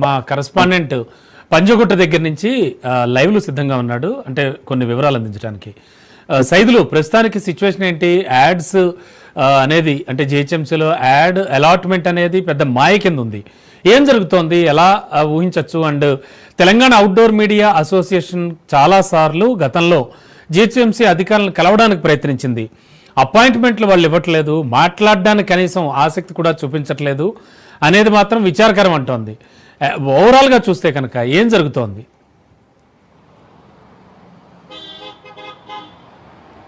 మా కరెస్పాండెంట్ పంజగుట్ట దగ్గర నుంచి లైవ్లో సిద్ధంగా ఉన్నాడు, అంటే కొన్ని వివరాలు అందించడానికి. సైదులు, ప్రస్తుతానికి సిచ్యువేషన్ ఏంటి? యాడ్స్ అనేది అంటే జిహెచ్ఎంసీలో యాడ్ అలాట్మెంట్ అనేది పెద్ద మాయ కింద ఉంది. ఏం జరుగుతోంది, ఎలా ఊహించవచ్చు? And Telangana outdoor media association చాలాసార్లు గతంలో జిహెచ్ఎంసీ అధికారులను కలవడానికి ప్రయత్నించింది. అపాయింట్మెంట్లు వాళ్ళు ఇవ్వట్లేదు, మాట్లాడడానికి కనీసం ఆసక్తి కూడా చూపించట్లేదు అనేది మాత్రం విచారకరం అంటోంది. ఓవరాల్గా చూస్తే కనుక ఏం జరుగుతోంది?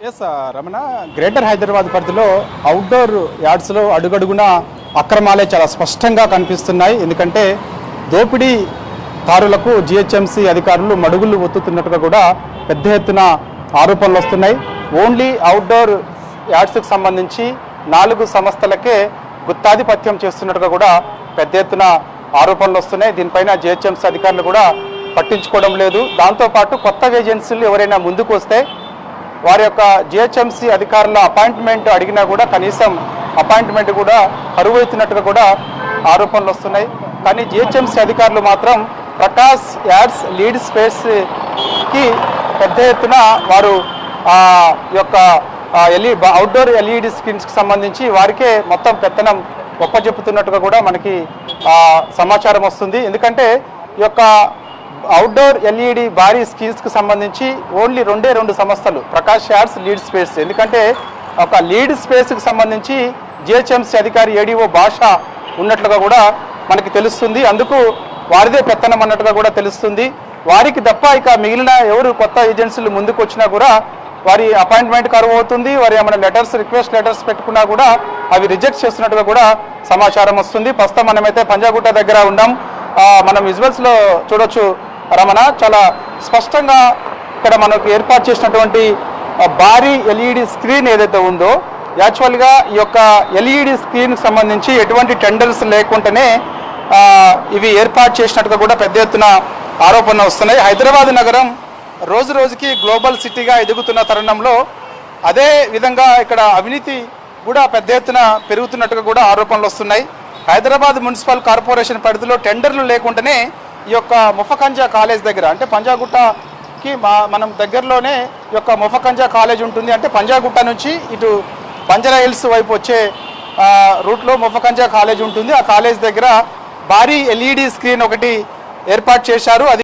ఎస్ రమణ, గ్రేటర్ హైదరాబాద్ పరిధిలో అవుట్డోర్ యార్డ్స్లో అడుగడుగున అక్రమాలే చాలా స్పష్టంగా కనిపిస్తున్నాయి. ఎందుకంటే దోపిడీ కారులకు జిహెచ్ఎంసీ అధికారులు మడుగులు ఒత్తుతున్నట్టుగా కూడా పెద్ద ఎత్తున ఆరోపణలు వస్తున్నాయి. ఓన్లీ అవుట్డోర్ యార్డ్స్కి సంబంధించి 4 సంస్థలకే గుత్తాధిపత్యం చేస్తున్నట్టుగా కూడా పెద్ద ఎత్తున ఆరోపణలు వస్తున్నాయి. దీనిపైన జిహెచ్ఎంసీ అధికారులు కూడా పట్టించుకోవడం లేదు. దాంతోపాటు కొత్త ఏజెన్సీలు ఎవరైనా ముందుకు వస్తే వారి యొక్క జిహెచ్ఎంసీ అధికారుల అపాయింట్మెంట్ అడిగినా కూడా కనీసం అపాయింట్మెంట్ కూడా కరువవుతున్నట్టుగా కూడా ఆరోపణలు వస్తున్నాయి. కానీ జిహెచ్ఎంసీ అధికారులు మాత్రం ప్రకాష్ యాడ్స్ లీడ్ స్పేస్కి పెద్ద ఎత్తున వారు యొక్క అవుట్డోర్ ఎల్ఈడి స్క్రీన్స్కి సంబంధించి వారికే మొత్తం పెత్తనం ఒప్పజెప్పుతున్నట్టుగా కూడా మనకి సమాచారం వస్తుంది. ఎందుకంటే ఈ యొక్క అవుట్డోర్ ఎల్ఈడి భారీ స్క్రీన్స్కి సంబంధించి ఓన్లీ 2 సంస్థలు, ప్రకాష్ యాడ్స్, లీడ్ స్పేస్. ఎందుకంటే ఒక లీడ్ స్పేస్కి సంబంధించి జిహెచ్ఎంసీ అధికారి ఏడీఓ భాష ఉన్నట్లుగా కూడా మనకి తెలుస్తుంది. అందుకు వారిదే పెత్తనం అన్నట్టుగా కూడా తెలుస్తుంది. వారికి తప్ప ఇక మిగిలిన ఎవరు కొత్త ఏజెన్సీలు ముందుకు వచ్చినా కూడా వారి అపాయింట్మెంట్ కరువు అవుతుంది. వారి ఏమైనా రిక్వెస్ట్ లెటర్స్ పెట్టుకున్నా కూడా అవి రిజెక్ట్ చేస్తున్నట్టుగా కూడా సమాచారం వస్తుంది. ప్రస్తుతం మనమైతే పంజాగుట్ట దగ్గర ఉన్నాం. మనం విజువల్స్లో చూడొచ్చు రమణ, చాలా స్పష్టంగా ఇక్కడ మనకు ఏర్పాటు చేసినటువంటి భారీ ఎల్ఈడి స్క్రీన్ ఏదైతే ఉందో, యాక్చువల్గా ఈ యొక్క ఎల్ఈడి స్క్రీన్కి సంబంధించి ఎటువంటి టెండర్స్ లేకుండానే ఇవి ఏర్పాటు చేసినట్టుగా కూడా పెద్ద ఎత్తున ఆరోపణలు వస్తున్నాయి. హైదరాబాద్ నగరం రోజు రోజుకి గ్లోబల్ సిటీగా ఎదుగుతున్న తరుణంలో అదే విధంగా ఇక్కడ అవినీతి కూడా పెద్ద ఎత్తున పెరుగుతున్నట్టుగా కూడా ఆరోపణలు వస్తున్నాయి. హైదరాబాద్ మున్సిపల్ కార్పొరేషన్ పరిధిలో టెండర్లు లేకుండానే ఈ యొక్క ముఫకంజా కాలేజ్ దగ్గర, అంటే పంజాగుట్టకి మనం దగ్గరలోనే ఈ యొక్క ముఫకంజా కాలేజ్ ఉంటుంది. అంటే పంజాగుట్ట నుంచి ఇటు బంజారా హిల్స్ వైపు వచ్చే రూట్లో ముఫకంజా కాలేజ్ ఉంటుంది. ఆ కాలేజ్ దగ్గర భారీ ఎల్ఈడి స్క్రీన్ ఒకటి ఏర్పాటు చేశారు. అది